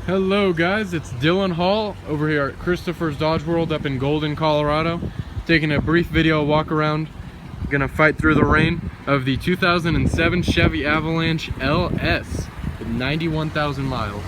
Hello guys, it's Dylan Hall over here at Christopher's Dodge World up in Golden, Colorado. Taking a brief video walk around. Gonna fight through the rain of the 2007 Chevy Avalanche LS with 91,000 miles.